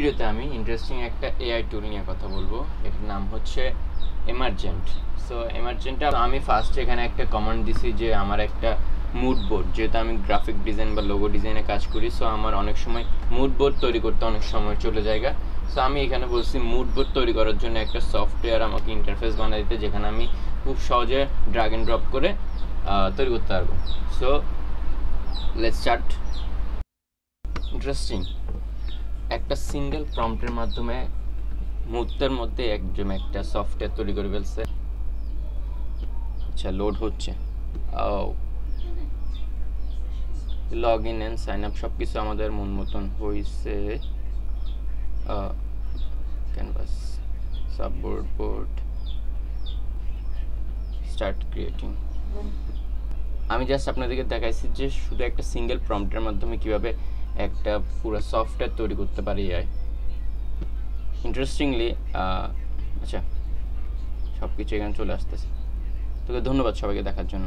ভিডিওতে আমি ইন্টারেস্টিং একটা এআই টুল নিয়ে কথা বলবো। এটার নাম হচ্ছে এমার্জেন্ট। সো এমার্জেন্টটা আমি ফার্স্ট এখানে একটা কমান্ড দিছি যে আমার একটা মুড বোর্ড, যেহেতু আমি গ্রাফিক ডিজাইন বা লোগো ডিজাইনে কাজ করি, সো আমার অনেক সময় মুড বোর্ড তৈরি করতে অনেক সময় চলে যায়। সো আমি এখানে বলছি মুড বোর্ড তৈরি করার জন্য একটা সফটওয়্যার আমাকে ইন্টারফেস বানিয়ে দিতে, যেখানে আমি খুব সহজে ড্র্যাগ অ্যান্ড ড্রপ করে তৈরি করতে পারবো। So let's start. ইন্টারেস্টিং, একটা সিঙ্গেল প্রম্পটের মাধ্যমে মুহূর্তের মধ্যে একজন একটা সফটওয়্যার তৈরি করে ফেলছে। আচ্ছা, লোড হচ্ছে। Log in and sign up সব কিছু আমাদের মন মতন হয়েছে। ক্যানভাস, সাববোর্ড, বোর্ড, স্টার্ট ক্রিয়েটিং। আমি জাস্ট আপনাদেরকে দেখাইছি যে শুধু একটা সিঙ্গেল প্রম্পটের মাধ্যমে কিভাবে একটা পুরো সফটওয়্যার তৈরি করতে পারি এআই। ইন্টারেস্টিংলি আচ্ছা, সব কিছু এখানে চলে আসতেছে। তোকে ধন্যবাদ সবাইকে দেখার জন্য।